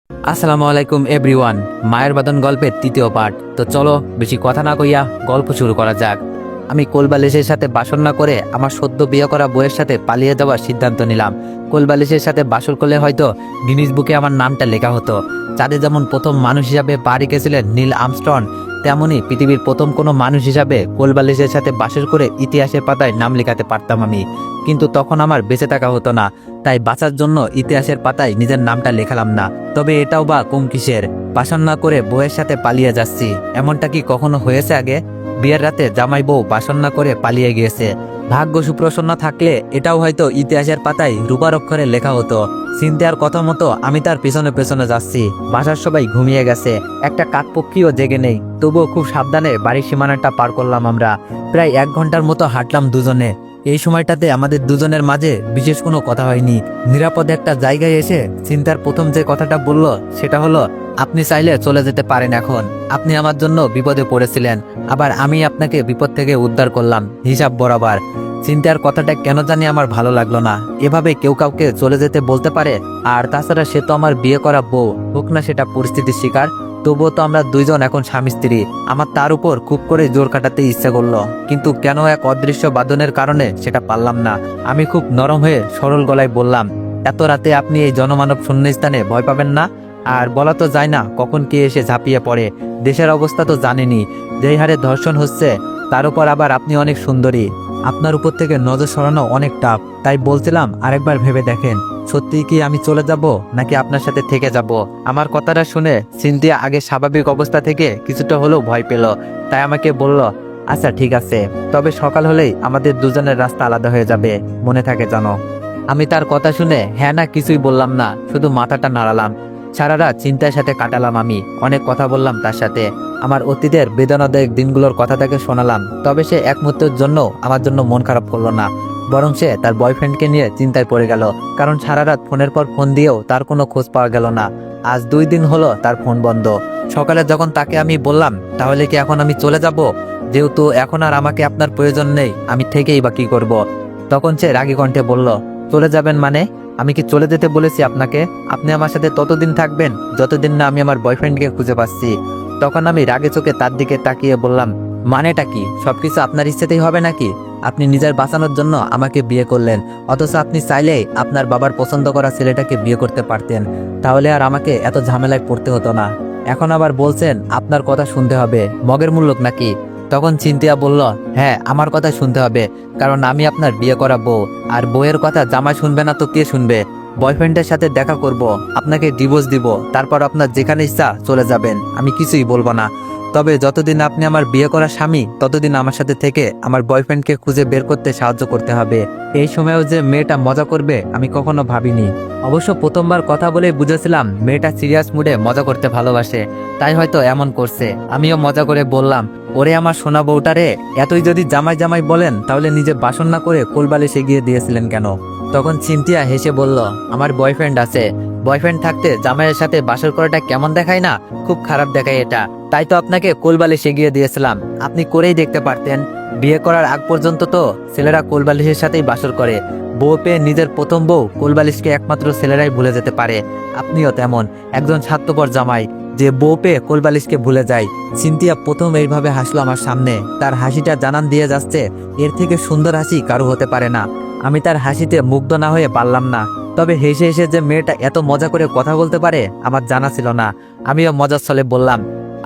আসসালামু আলাইকুম এভরিওয়ান। মায়ের বাদন গল্পের তৃতীয় পার্ট। তো চলো বেশি কথা না কইয়া গল্প শুরু করা যাক। আমি কোলবালিশের সাথে বাসর না করে আমার সদ্য বিয়ে করা বউয়ের সাথে পালিয়ে যাওয়ার সিদ্ধান্ত নিলাম। কোলবালিশের সাথে বাসর করলে হয়তো গিনিস বুকে আমার নামটা লেখা হতো। চাঁদে যেমন প্রথম মানুষ হিসাবে পা রেখেছিলেন নীল আর্মস্ট্রং, তেমনই পৃথিবীর প্রথম কোনো মানুষ হিসাবে কোলবালিশের সাথে বাসর করে ইতিহাসের পাতায় নাম লেখাতে পারতাম আমি। কিন্তু তখন আমার বেঁচে থাকা হতো না, তাই বাঁচার জন্য ইতিহাসের পাতায় নিজের নামটা লেখালাম না। তবে এটাও বা কম কিসের, বাসন না করে বউয়ের সাথে পালিয়ে যাচ্ছি, এমনটা কি কখনো হয়েছে আগে? বিয়ের রাতে জামাই বউ বাসন না করে পালিয়ে গিয়েছে। ভাগ্য সুপ্রসন্ন থাকলে এটাও হয়তো ইতিহাসের পাতায় রূপার অক্ষরে লেখা হতো। সিনথিয়ার কথা মতো আমি তার পেছনে পেছনে যাচ্ছি। বাসার সবাই ঘুমিয়ে গেছে, একটা কাকপক্ষীও জেগে নেই। তবুও খুব সাবধানে বাড়ির সীমানাটা পার করলাম আমরা। প্রায় 1 ঘন্টার মতো হাঁটলাম দুজনে। এই সময়টাতে আমাদের দুজনের মাঝে বিশেষ কোনো কথা হয়নি। নিরাপদ একটা জায়গায় এসে সিনথিয়ার প্রথম যে কথাটা বলল সেটা হলো, আপনি চাইলে চলে যেতে পারেন এখন। আপনি আমার জন্য বিপদে পড়েছিলেন, আবার আমি আপনাকে বিপদ থেকে উদ্ধার করলাম হিসাব বরাবর। সিনথিয়ার কথাটা কেন জানি আমার ভালো লাগলো না। এভাবে কেউ কাউকে চলে যেতে বলতে পারে? আর তাছাড়া সে তো আমার বিয়ে করা বউ, হোক না সেটা পরিস্থিতির শিকার, তবুও তো আমরা দুইজন এখন স্বামী স্ত্রী। আমার তার উপর খুব করে জোর কাটাতে ইচ্ছে করলো, কিন্তু কেন এক অদৃশ্য বাঁধনের কারণে সেটা পারলাম না। আমি খুব নরম হয়ে সরল গলায় বললাম, এত রাতে আপনি এই জনমানব শূন্য স্থানে ভয় পাবেন না? আর বলা তো যায় না কখন কে এসে ঝাঁপিয়ে পড়ে। দেশের অবস্থা তো জানেনই, যেই হারে ধর্ষণ হচ্ছে, তার উপর আবার আপনি অনেক সুন্দরী। আপনার উপর থেকে নজর সরানো অনেক টাফ। তাই বলছিলাম আরেকবার ভেবে দেখেন, সত্যি কি আমি চলে যাব নাকি আপনার সাথে থেকে যাব? আমার কথাটা শুনে সিনথিয়া আগে স্বাভাবিক অবস্থা থেকে কিছুটা হলেও ভয় পেল। তাই আমাকে বলল, আচ্ছা ঠিক আছে, তবে সকাল হলেই আমাদের দুজনের রাস্তা আলাদা হয়ে যাবে, মনে থাকে জানো। আমি তার কথা শুনে হ্যাঁ না কিছুই বললাম না, শুধু মাথাটা নাড়ালাম। সারা রাত চিন্তার সাথে কাটালাম আমি, অনেক কথা বললাম তার সাথে। আমার অতীতের বেদনাদায়ক দিনগুলোর কথা তাকে শোনালাম। তবে সে এক মুহূর্তের জন্য আমার জন্য মন খারাপ করলো না, বরং সে তার বয়ফ্রেন্ডকে নিয়ে চিন্তায় পড়ে গেল। কারণ সারা রাত ফোনের পর ফোন দিয়েও তার কোনো খোঁজ পাওয়া গেল না। আজ 2 দিন হলো তার ফোন বন্ধ। সকালে যখন তাকে আমি বললাম, তাহলে কি এখন আমি চলে যাব? যেহেতু এখন আর আমাকে আপনার প্রয়োজন নেই, আমি থেকেই বা কি করব? তখন সে রাগী কণ্ঠে বলল, চলে যাবেন মানে? আমি কি চলে যেতে বলেছি আপনাকে? আপনি আমার সাথে ততদিন থাকবেন যতদিন না আমি আমার বয়ফ্রেন্ডকে খুঁজে পাচ্ছি। তখন আমি রাগে চোখে তার দিকে তাকিয়ে বললাম, মানেটা কি? সবকিছু আপনার ইচ্ছেতেই হবে নাকি? আপনি নিজের বাঁচানোর জন্য আমাকে বিয়ে করলেন, অথচ আপনি চাইলেই আপনার বাবার পছন্দ করা ছেলেটাকে বিয়ে করতে পারতেন। তাহলে আর আমাকে এত ঝামেলায় পড়তে হতো না। এখন আবার বলছেন আপনার কথা শুনতে হবে, মগের মূল্যক নাকি? তখন সিনথিয়া বলল, হ্যাঁ আমার কথা শুনতে হবে, কারণ আমি আপনার বিয়ে করা বউ। আর বউয়ের কথা জামাই শুনবে না তো কে শুনবে? বয়ফ্রেন্ডের সাথে দেখা করব, আপনাকে ডিভোর্স দিব, তারপর আপনার যেখানে ইচ্ছা চলে যাবেন, আমি কিছুই বলবো না। তবে যতদিন আপনি আমার বিয়ে করা স্বামী, ততদিন আমার সাথে থেকে আমার বয়ফ্রেন্ডকে খুঁজে বের করতে সাহায্য করতে হবে। এই সময়েও যে মেয়েটা মজা করবে আমি কখনো ভাবিনি। অবশ্য প্রথমবার কথা বলে বুঝেছিলাম মেয়েটা সিরিয়াস মুডে মজা করতে ভালোবাসে, তাই হয়তো এমন করছে। আমিও মজা করে বললাম, ওরে আমার সোনা বউটারে, এতই যদি জামাই জামাই বলেন তাহলে নিজে বাসন না করে কোলবালিশে গিয়ে দিয়েছিলেন কেন? তখন সিনথিয়া হেসে বলল, আমার বয়ফ্রেন্ড আছে। বয়ফ্রেন্ড থাকতে জামাইয়ের সাথে বাসর করাটা কেমন দেখায় না? খুব খারাপ দেখায় এটা। তাই তো আপনাকে কোলবালিশে গিয়ে দিয়েছিলাম, আপনি করেই দেখতে পারতেন। বিয়ে করার আগ পর্যন্ত তো ছেলেরা কোলবালিশের সাথেই বাসর করে। বউ পেয়ে নিজের প্রথম বউ কোলবালিশকে একমাত্র ছেলেরাই ভুলে যেতে পারে। আপনিও তেমন একজন স্বার্থপর জামাই, যে বউ পেয়ে কোলবালিশকে ভুলে যায়। সিনথিয়া প্রথম এইভাবে হাসলো আমার সামনে। তার হাসিটা জানান দিয়ে যাচ্ছে এর থেকে সুন্দর হাসি কারো হতে পারে না। আমি তার হাসিতে মুগ্ধ না হয়ে পারলাম না। তবে হেসে হেসে যে মেয়েটা এত মজা করে কথা বলতে পারে আমার জানা ছিল না। আমিও মজার ছলে বললাম,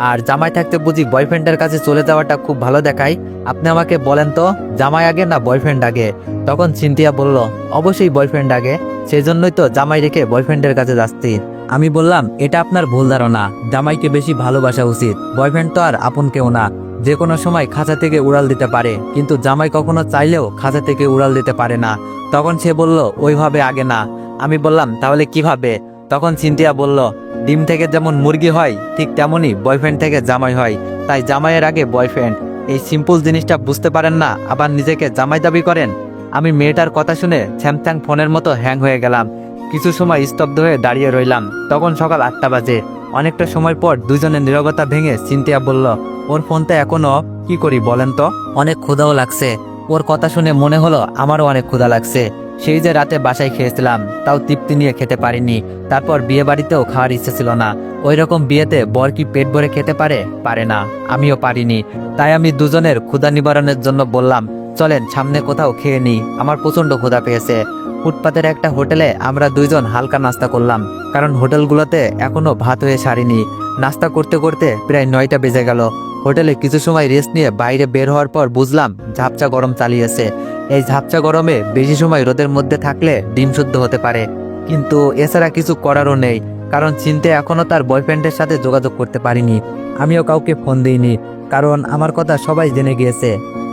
আর জামাই থাকতে বুঝি বয়ফ্রেন্ডের কাছে চলে যাওয়াটা খুব ভালো দেখায়? আপনি আমাকে বলেন তো, জামাই আগে না বয়ফ্রেন্ড আগে? তখন সিনথিয়া বলল, অবশ্যই বয়ফ্রেন্ড আগে, সেই জন্যই তো জামাই রেখে বয়ফ্রেন্ডের কাছে যাচ্ছি। আমি বললাম, এটা আপনার ভুল ধারণা, জামাইকে বেশি ভালোবাসা উচিত। বয়ফ্রেন্ড তো আর আপন কেউ না, যে কোনো সময় খাঁচা থেকে উড়াল দিতে পারে, কিন্তু জামাই কখনো চাইলেও খাঁচা থেকে উড়াল দিতে পারে না। তখন সে বলল, ওইভাবে আগে না। আমি বললাম, তাহলে কিভাবে? তখন সিনথিয়া বলল, ডিম থেকে যেমন মুরগি হয় ঠিক তেমনই বয়ফ্রেন্ড থেকে জামাই হয়, তাই জামাইয়ের আগে বয়ফ্রেন্ড। এই সিম্পল জিনিসটা বুঝতে পারেন না, আবার নিজেকে জামাই দাবি করেন। আমি মেয়েটার কথা শুনে স্যামসাং ফোনের মতো হ্যাং হয়ে গেলাম। কিছু সময় স্তব্ধ হয়ে দাঁড়িয়ে রইলাম। তখন সকাল 8টা বাজে। অনেকটা সময় পর দুজনের নীরবতা ভেঙে সিনথিয়া বলল, ওর ফোনটা এখনো অফ, কি করি বলেন তো? অনেক ক্ষুধাও লাগছে। ওর কথা শুনে মনে হলো আমারও অনেক ক্ষুধা লাগছে। সেই যে রাতে বাসায় খেয়েছিলাম, তাও তৃপ্তি নিয়ে খেতে পারিনি। তারপর বিয়ে বাড়িতেও খাওয়ার ইচ্ছে ছিল না। ওই রকম বিয়েতে বর কি পেট ভরে খেতে পারে? পারে না, আমিও পারিনি। তাই আমি দুজনের ক্ষুধা নিবারণের জন্য বললাম, চলেন সামনে কোথাও খেয়ে নিই, আমার প্রচন্ড ক্ষুধা পেয়েছে। ফুটপাতের একটা হোটেলে আমরা দুইজন হালকা নাস্তা করলাম, কারণ হোটেলগুলোতে এখনো ভাত হয়ে সারিনি। নাস্তা করতে করতে প্রায় 9টা বেজে গেল। হোটেলে কিছু সময় রেস্ট নিয়ে বাইরে বের হওয়ার পর বুঝলাম ঝাপচা গরম চালিয়েছে। এই ঝাপচা গরমে বেশি সময় রোদের মধ্যে থাকলে ডিম শুদ্ধ হতে পারে, কিন্তু এছাড়া কিছু করারও নেই, কারণ চিনতে এখনো তার বয়ফ্রেন্ডের সাথে যোগাযোগ করতে পারিনি। আমিও কাউকে ফোন দিইনি, কারণ আমার কথা সবাই জেনে গিয়েছে।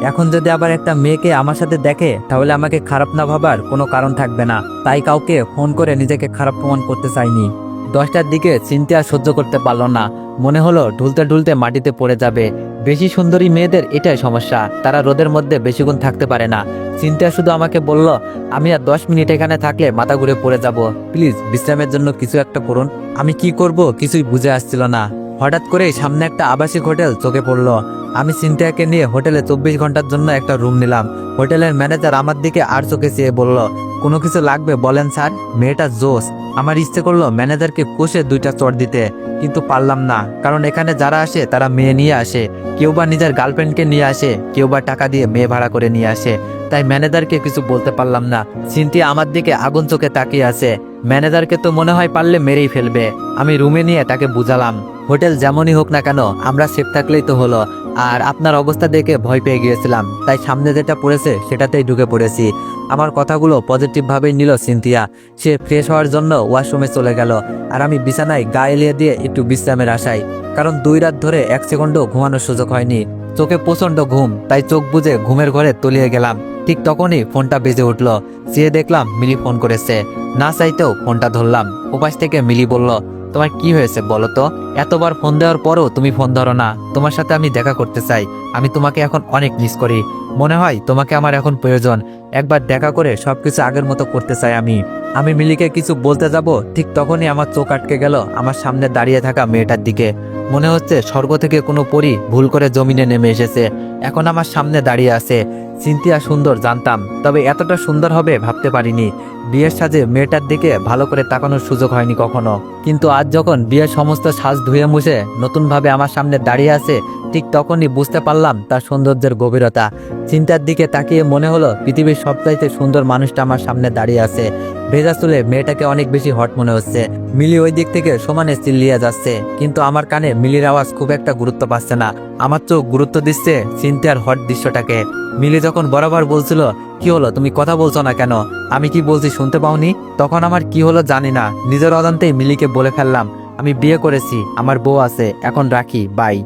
এখন যদি আবার একটা মেয়েকে আমার সাথে দেখে, তাহলে আমাকে খারাপ না ভাবার কোনো কারণ থাকবে না। তাই কাউকে ফোন করে নিজেকে খারাপ প্রমাণ করতে চাইনি। 10টার দিকে চিনতে আর সহ্য করতে পারল না, মনে হলো ঢুলতে ঢুলতে মাটিতে পড়ে যাবে। বেশি সুন্দরী মেয়েদের এটাই সমস্যা, তারা রোদের মধ্যে বেশিক্ষণ থাকতে পারে না। চিন্তা শুধু আমাকে বলল, আমি আর 10 মিনিট এখানে থাকলে মাথা ঘুরে পড়ে যাব, প্লিজ বিশ্রামের জন্য কিছু একটা করুন। আমি কি করব কিছুই বুঝে আসছিল না। হঠাৎ করেই সামনে একটা আবাসিক হোটেল চোখে পড়লো। আমি চিন্তাকে নিয়ে হোটেলে 24 ঘন্টার জন্য একটা রুম নিলাম। হোটেলের ম্যানেজার আমার দিকে আর চোখে চেয়ে বলল, কোনো কিছু লাগবে বলেন স্যার। মেয়েটা জোস। আমার ইচ্ছে করলো ম্যানেজারকে কষে 2টা চড় দিতে, কিন্তু পারলাম না, কারণ এখানে যারা আসে তারা মেয়ে নিয়ে আসে। কেউ বা নিজের গার্লফ্রেন্ডকে নিয়ে আসে, কেউ বা টাকা দিয়ে মেয়ে ভাড়া করে নিয়ে আসে। তাই ম্যানেজারকে কিছু বলতে পারলাম না। সিনথিয়া আমার দিকে আগুন চোখে তাকিয়ে আছে। ম্যানেজারকে তো মনে হয় পারলে মেরেই ফেলবে। আমি রুমে নিয়ে তাকে বুঝালাম, হোটেল যেমনই হোক না কেন আমরা সেফ থাকলেই তো হলো। আর আপনার অবস্থা দেখে ভয় পেয়ে গিয়েছিলাম, তাই সামনে যেটা পড়েছে সেটাতেই ঢুকে পড়েছি। আমার কথাগুলো পজিটিভভাবেই নিল সিনথিয়া। সে ফ্রেশ হওয়ার জন্য ওয়াশরুমে চলে গেল, আর আমি বিছানায় গা এলিয়ে দিয়ে একটু বিশ্রামের আশায়, কারণ 2 রাত ধরে 1 সেকেন্ডও ঘুমানোর সুযোগ হয়নি। চোখে প্রচন্ড ঘুম, তাই চোখ বুজে ঘুমের ঘরে তলিয়ে গেলাম। ঠিক তখনই ফোনটা বেজে উঠলো। চেয়ে দেখলাম মিলি ফোন করেছে। না চাইতেও ফোনটা ধরলাম। ওপাশ থেকে মিলি বলল, তোমার কি হয়েছে বলো তো? এতবার ফোন দেওয়ার পরও তুমি ফোন ধরো না। তোমার সাথে আমি দেখা করতে চাই। আমি তোমাকে এখন অনেক মিস করি। মনে হয় তোমাকে আমার এখন প্রয়োজন। একবার দেখা করে সবকিছু আগের মতো করতে চাই আমি মিলিকে কিছু বলতে যাব, ঠিক তখনই আমার চোখ আটকে গেল আমার সামনে দাঁড়িয়ে থাকা মেয়েটার দিকে। মনে হচ্ছে স্বর্গ থেকে কোনো পরী ভুল করে জমিনে নেমে এসেছে, এখন আমার সামনে দাঁড়িয়ে আছে। সিনথিয়া সুন্দর জানতাম, তবে এতটা সুন্দর হবে ভাবতে পারিনি। বিয়ের সাজে মেয়েটার দিকে ভালো করে তাকানোর সুযোগ হয়নি কখনো, কিন্তু আজ যখন বিয়ের সমস্ত সাজ ধুয়ে মুছে নতুনভাবে আমার সামনে দাঁড়িয়ে আছে, ঠিক তখনই বুঝতে পারলাম তার সৌন্দর্যের গভীরতা। চিন্তার দিকে তাকিয়ে মনে হলো পৃথিবীর সবচাইতে সুন্দর মানুষটা আমার সামনে দাঁড়িয়ে আছে। ভেজা চুলে মেয়েটাকে অনেক বেশি হট মনে হচ্ছে। মিলি ওই দিক থেকে সমানে চিল্লিয়ে যাচ্ছে, কিন্তু আমার কানে মিলির আওয়াজ খুব একটা গুরুত্ব পাচ্ছে না। আমার চোখ গুরুত্ব দিচ্ছে চিন্তার হট দৃশ্যটাকে। মিলি যখন বরাবর বলছিল, কি হলো তুমি কথা বলছো না কেন? আমি কি বলছি শুনতে পাওনি? তখন আমার কি হলো জানি না, নিজের অজান্তেই মিলিকে বলে ফেললাম, আমি বিয়ে করেছি, আমার বউ আছে, এখন রাখি, বাই।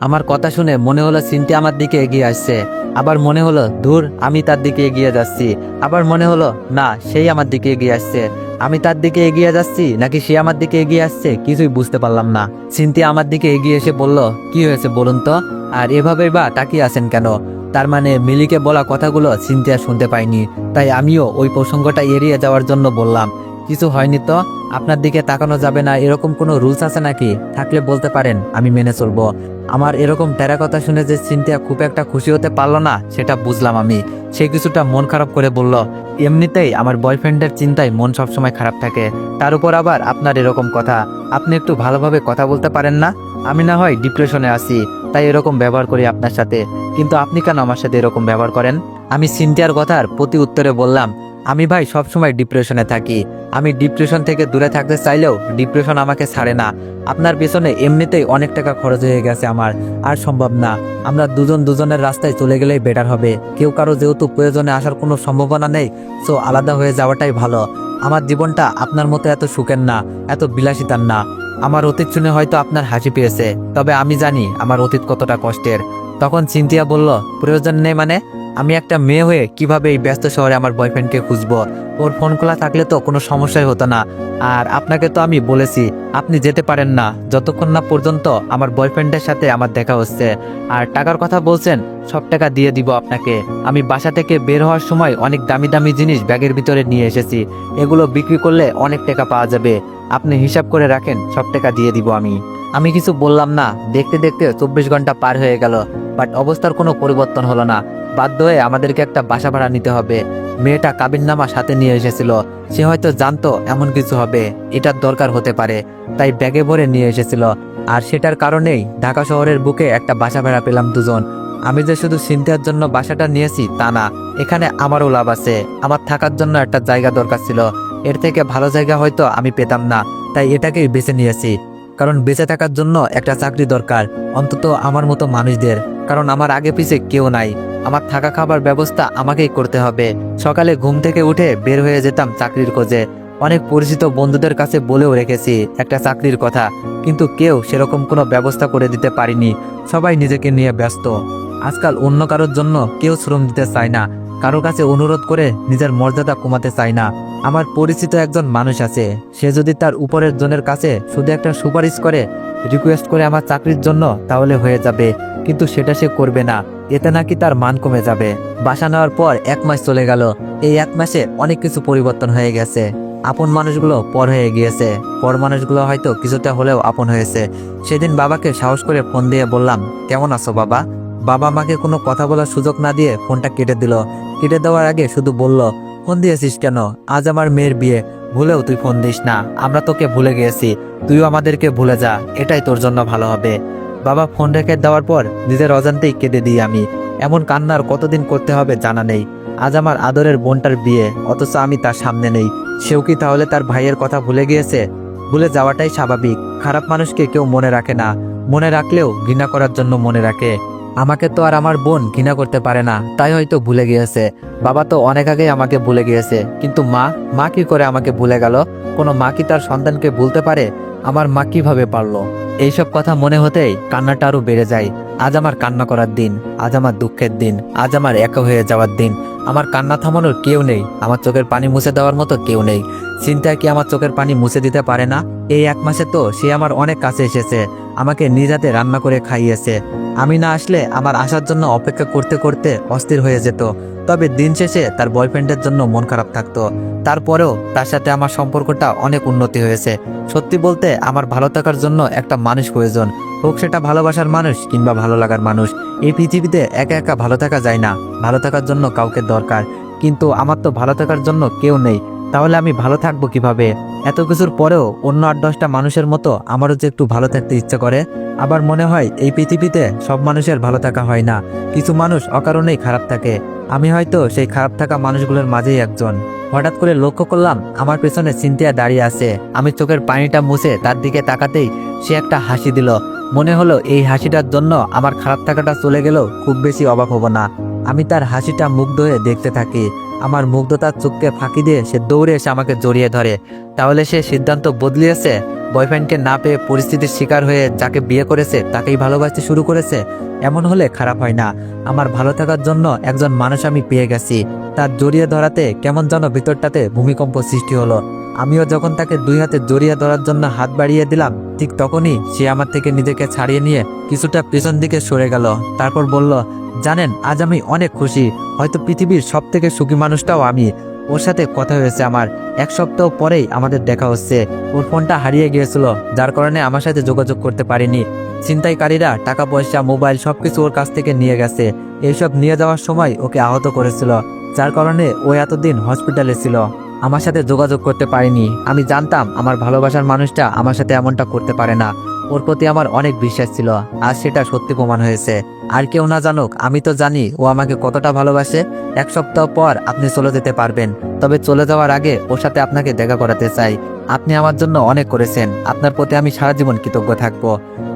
আমার কথা শুনে মনে হলো চিন্তা আমার দিকে এগিয়ে আসছে। আবার মনে হলো দূর, আমি তার দিকে এগিয়ে যাচ্ছি। আবার মনে হলো না, সেই আমার দিকে এগিয়ে আসছে। আমি তার দিকে এগিয়ে যাচ্ছি নাকি সে আমার দিকে এগিয়ে আসছে কিছুই বুঝতে পারলাম না। চিন্তা আমার দিকে এগিয়ে এসে বলল, কি হয়েছে বলুন তো? আর এভাবেই বা তাকিয়ে আছেন কেন? তার মানে মিলিকে বলা কথাগুলো চিন্তা শুনতে পাইনি। তাই আমিও ওই প্রসঙ্গটা এড়িয়ে যাওয়ার জন্য বললাম, কিছু হয়নি তো? আপনার দিকে তাকানো যাবে না এরকম কোনো রুলস আছে নাকি? থাকলে বলতে পারেন, আমি মেনে চলবো। আমার এরকম টেরা কথা শুনে যে চিন্তা খুব একটা খুশি হতে পারলো না সেটা বুঝলাম আমি। সে কিছুটা মন খারাপ করে বলল, এমনিতেই আমার বয়ফ্রেন্ডের চিন্তায় মন সবসময় খারাপ থাকে, তার উপর আবার আপনার এরকম কথা। আপনি একটু ভালোভাবে কথা বলতে পারেন না? আমি না হয় ডিপ্রেশনে আছি, তাই এরকম ব্যবহার করি আপনার সাথে, কিন্তু আপনি কেন আমার সাথে এরকম ব্যবহার করেন? আমি সিনথিয়ার কথার প্রতি উত্তরে বললাম, আমি ভাই সবসময় ডিপ্রেশনে থাকি। আমি ডিপ্রেশন থেকে দূরে থাকতে চাইলেও ডিপ্রেশন আমাকে ছাড়ে না। আপনার পেছনে এমনিতেই অনেক টাকা খরচ হয়ে গেছে আমার, আর সম্ভব না। আমরা দুজন দুজনের রাস্তায় চলে গেলেই বেটার হবে। কেউ কারো যেহেতু প্রয়োজনে আসার কোনো সম্ভাবনা নেই, সো আলাদা হয়ে যাওয়াটাই ভালো। আমার জীবনটা আপনার মতো এত সুখের না, এত বিলাসিতার না। আমার অতীত শুনে হয়তো আপনার হাসি পেয়েছে, তবে আমি জানি আমার অতীত কতটা কষ্টের। তখন চিন্তিয়া বলল, প্রয়োজন নেই মানে? আমি একটা মেয়ে হয়ে কিভাবে এই ব্যস্ত শহরে আমার বয়ফ্রেন্ডকে খুঁজবো? ওর ফোন খোলা থাকলে তো কোনো সমস্যাই হতো না। আর আপনাকে তো আমি বলেছি আপনি যেতে পারেন না যতক্ষণ না পর্যন্ত আমার বয়ফ্রেন্ডের সাথে আমার দেখা হচ্ছে। আর টাকার কথা বলছেন, সব টাকা দিয়ে দিব আপনাকে। আমি বাসা থেকে বের হওয়ার সময় অনেক দামি দামি জিনিস ব্যাগের ভিতরে নিয়ে এসেছি, এগুলো বিক্রি করলে অনেক টাকা পাওয়া যাবে। আপনি হিসাব করে রাখেন, সব টাকা দিয়ে দিব আমি কিছু বললাম না। দেখতে দেখতে 24 ঘন্টা পার হয়ে গেল, বাট অবস্থার কোনো পরিবর্তন হলো না। বাধ্য হয়ে আমাদেরকে একটা বাসা ভাড়া নিতে হবে। মেয়েটা কাবিননামা সাথে নিয়ে এসেছিল। সে হয়তো জানতো এমন কিছু হবে, এটার দরকার হতে পারে, তাই ব্যাগে ভরে নিয়ে এসেছিল। আর সেটার কারণেই ঢাকা শহরের বুকে একটা বাসা ভাড়া পেলাম দুজন। আমি যে শুধু সিনথিয়ার জন্য বাসাটা নিয়েছি তা না, এখানে আমারও লাভ আছে। আমার থাকার জন্য একটা জায়গা দরকার ছিল, এর থেকে ভালো জায়গা হয়তো আমি পেতাম না, তাই এটাকেই বেছে নিয়েছি। কারণ বেঁচে থাকার জন্য একটা চাকরি দরকার, অন্তত আমার মতো মানুষদের। কারণ আমার আগে পিছে কেউ নাই, আমার থাকা খাবার ব্যবস্থা আমাকেই করতে হবে। সকালে ঘুম থেকে উঠে বের হয়ে যেতাম চাকরির খোঁজে। অনেক পরিচিত বন্ধুদের কাছে বলেও রেখেছি একটা চাকরির কথা, কিন্তু কেউ সেরকম কোনো ব্যবস্থা করে দিতে পারিনি। সবাই নিজেকে নিয়ে ব্যস্ত। আজকাল অন্য কারোর জন্য কেউ শ্রম দিতে চায় না, কারো কাছে অনুরোধ করে নিজের মর্যাদা কমাতে চায় না। আমার পরিচিত একজন মানুষ আছে, সে যদি তার উপরের জনের কাছে শুধু একটা সুপারিশ করে, রিকোয়েস্ট করে আমার চাকরির জন্য, তাহলে হয়ে যাবে। কিন্তু সেটা সে করবে না, এতে নাকি তার মান কমে যাবে। বাসা নেওয়ার পর 1 মাস চলে গেল। এই 1 মাসে অনেক কিছু পরিবর্তন হয়ে গেছে। আপন মানুষগুলো পর হয়ে গিয়েছে, পর মানুষগুলো হয়তো কিছুটা হলেও আপন হয়েছে। সেদিন বাবাকে সাহস করে ফোন দিয়ে বললাম, কেমন আছো বাবা? বাবা আমাকে কোনো কথা বলার সুযোগ না দিয়ে ফোনটা কেটে দিল। কেটে দেওয়ার আগে শুধু বলল, ফোন দিয়েছিস কেন? আজ আমার মেয়ের বিয়ে, ভুলেও তুই ফোন দিস না। আমরা তোকে ভুলে গিয়েছি, তুইও আমাদেরকে ভুলে যা, এটাই তোর জন্য ভালো হবে। বাবা ফোন রেখে দেওয়ার পর নিজের অজান্তেই কেঁদে দিই আমি। এমন কান্নার কতদিন করতে হবে জানা নেই। আজ আমার আদরের বোনটার বিয়ে, অথচ আমি তার সামনে নেই। সেও কি তাহলে তার ভাইয়ের কথা ভুলে গিয়েছে? ভুলে যাওয়াটাই স্বাভাবিক। খারাপ মানুষকে কেউ মনে রাখে না, মনে রাখলেও ঘৃণা করার জন্য মনে রাখে। আমাকে তো আর আমার বোন ঘৃণা করতে পারে না, তাই হয়তো ভুলে গিয়েছে। বাবা তো অনেক আগেই আমাকে ভুলে গিয়েছে, কিন্তু মা কি করে আমাকে ভুলে গেল? কোনো মা কি তার সন্তানকে ভুলতে পারে? আমার মা কিভাবে পারলো? এইসব কথা মনে হতেই কান্নাটা আরো বেড়ে যায়। আজ আমার কান্না করার দিন, আজ আমার দুঃখের দিন, আজ আমার একা হয়ে যাওয়ার দিন। আমার কান্না থামানোর কেউ নেই, আমার চোখের পানি মুছে দেওয়ার মতো কেউ নেই। চিন্তায় কি আমার চোখের পানি মুছে দিতে পারে না? এই 1 মাসে তো সে আমার অনেক কাছে এসেছে, আমাকে নিজ হাতে রান্না করে খাইয়েছে। আমি না আসলে আমার আসার জন্য অপেক্ষা করতে করতে অস্থির হয়ে যেত। তবে দিন শেষে তার বয়ফ্রেন্ডের জন্য মন খারাপ থাকতো। তারপরেও তার সাথে আমার সম্পর্কটা অনেক উন্নতি হয়েছে। সত্যি বলতে আমার ভালো থাকার জন্য একটা মানুষ প্রয়োজন, হোক সেটা ভালোবাসার মানুষ কিংবা ভালো লাগার মানুষ। এই পৃথিবীতে একা একা ভালো থাকা যায় না, ভালো থাকার জন্য কাউকে দরকার। কিন্তু আমার তো ভালো থাকার জন্য কেউ নেই, তাহলে আমি ভালো থাকবো কিভাবে? এত কিছুর পরেও অন্য 8-10টা মানুষের মতো আমারও যে একটু ভালো থাকতে ইচ্ছে করে। আবার মনে হয় এই পৃথিবীতে সব মানুষের ভালো থাকা হয় না, কিছু মানুষ অকারণেই খারাপ থাকে। আমি হয়তো সেই খারাপ থাকা মানুষগুলোর মাঝেই একজন। হঠাৎ করে লক্ষ্য করলাম আমার পেছনে সিনথিয়া দাঁড়িয়ে আছে। আমি চোখের পানিটা মুছে তার দিকে তাকাতেই সে একটা হাসি দিল। মনে হলো এই হাসিটার জন্য আমার খারাপ থাকাটা চলে গেলেও খুব বেশি অবাক হব না। আমি তার হাসিটা মুগ্ধ হয়ে দেখতে থাকি। আমার মুগ্ধতার চোখকে ফাঁকি দিয়ে সে দৌড়ে এসে আমাকে জড়িয়ে ধরে। তাহলে সে সিদ্ধান্ত বদলিয়েছে, বয়ফ্রেন্ডকে না পেয়ে পরিস্থিতির শিকার হয়ে যাকে বিয়ে করেছে তাকেই ভালোবাসতে শুরু করেছে। এমন হলে খারাপ হয় না। আমার ভালো থাকার জন্য একজন মানুষ আমি পেয়ে গেছি। তার জড়িয়ে ধরাতে কেমন যেন ভিতরটাতে ভূমিকম্প সৃষ্টি হলো। আমিও যখন তাকে 2 হাতে জড়িয়ে ধরার জন্য হাত বাড়িয়ে দিলাম, ঠিক তখনই সে আমার থেকে নিজেকে ছাড়িয়ে নিয়ে কিছুটা পেছন দিকে সরে গেল। তারপর বলল, জানেন আজ আমি অনেক খুশি, হয়তো পৃথিবীর সব থেকে সুখী মানুষটাও আমি। ওর সাথে কথা হয়েছে আমার, 1 সপ্তাহ পরেই আমাদের দেখা হচ্ছে। ওর ফোনটা হারিয়ে গিয়েছিল, যার কারণে আমার সাথে যোগাযোগ করতে পারিনি। ছিনতাইকারীরা টাকা পয়সা মোবাইল সবকিছু ওর কাছ থেকে নিয়ে গেছে। এইসব নিয়ে যাওয়ার সময় ওকে আহত করেছিল, যার কারণে ও এতদিন হসপিটালে ছিল। আমার সাথে যোগাযোগ করতে পারিনি। আমি জানতাম আমার ভালোবাসার মানুষটা আমার সাথে এমনটা করতে পারে না। ওর প্রতি আমার অনেক বিশ্বাস ছিল, আজ সেটা সত্যি প্রমাণ হয়েছে। আর কেউ না জানুক, আমি তো জানি ও আমাকে কতটা ভালোবাসে। 1 সপ্তাহ পর আপনি চলে যেতে পারবেন, তবে চলে যাওয়ার আগে ওর সাথে আপনাকে দেখা করাতে চাই। আপনি আমার জন্য অনেক করেছেন, আপনার প্রতি আমি সারা জীবন কৃতজ্ঞ থাকবো।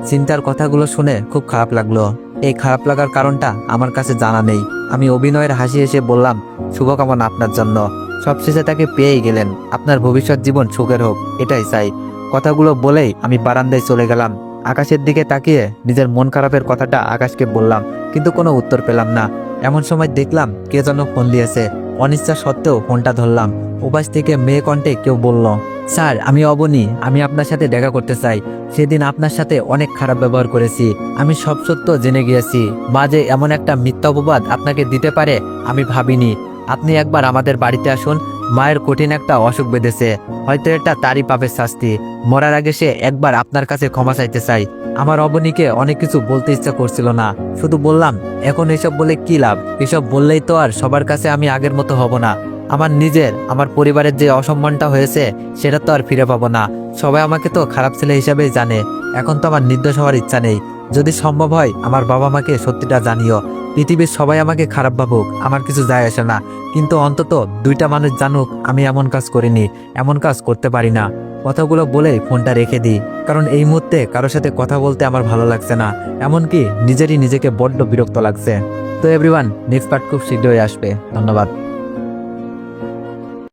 চিন্তার কথাগুলো শুনে খুব খারাপ লাগলো। এই খারাপ লাগার কারণটা আমার কাছে জানা নেই। আমি অভিনয়ের হাসি এসে বললাম, শুভকামনা আপনার জন্য। সবশেষে তাকে পেয়েই গেলেন। আপনার ভবিষ্যৎ জীবন সুখের হোক, এটাই চাই। কথাগুলো বলেই আমি বারান্দায় চলে গেলাম। আকাশের দিকে তাকিয়ে নিজের মন খারাপের কথাটা আকাশকে বললাম, কিন্তু কোনো উত্তর পেলাম না। এমন সময় দেখলাম কে যেন ফোন দিয়েছে। অনিচ্ছা সত্ত্বেও ফোনটা ধরলাম। উপাস থেকে মেয়ে কণ্ঠে কেউ বলল, স্যার আমি অবনী, আমি আপনার সাথে দেখা করতে চাই। সেদিন আপনার সাথে অনেক খারাপ ব্যবহার করেছি, আমি সব সত্য জেনে গিয়েছি। মা যে এমন একটা মিথ্যা অপবাদ আপনাকে দিতে পারে আমি ভাবিনি। আপনি একবার আমাদের বাড়িতে আসুন, মায়ের কঠিন একটা অসুখ বেঁধেছে, হয়তো এটা তারই পাপের শাস্তি। মরার আগে সে একবার আপনার কাছে ক্ষমা চাইতে চাই। আমার অবনীকে অনেক কিছু বলতে ইচ্ছা করছিল না, শুধু বললাম এখন এসব বলে কি লাভ? এসব বললেই তো আর সবার কাছে আমি আগের মতো হব না। আমার নিজের আমার পরিবারের যে অসম্মানটা হয়েছে সেটা তো আর ফিরে পাবো না। সবাই আমাকে তো খারাপ ছেলে হিসাবেই জানে। এখন তো আমার নির্দোষ হওয়ার ইচ্ছা নেই। যদি সম্ভব হয় আমার বাবা মাকে সত্যিটা জানিও। পৃথিবীর সবাই আমাকে খারাপ ভাবুক, আমার কিছু যায় আসে না, কিন্তু অন্তত দুইটা মানুষ জানুক আমি এমন কাজ করিনি, এমন কাজ করতে পারি না। কথাগুলো বলে ফোনটা রেখে দিই, কারণ এই মুহূর্তে কারোর সাথে কথা বলতে আমার ভালো লাগছে না, এমনকি নিজেরই নিজেকে বড্ড বিরক্ত লাগছে। তো এভরিওয়ান, নেক্সট পার্ট খুব শীঘ্রই আসবে। ধন্যবাদ।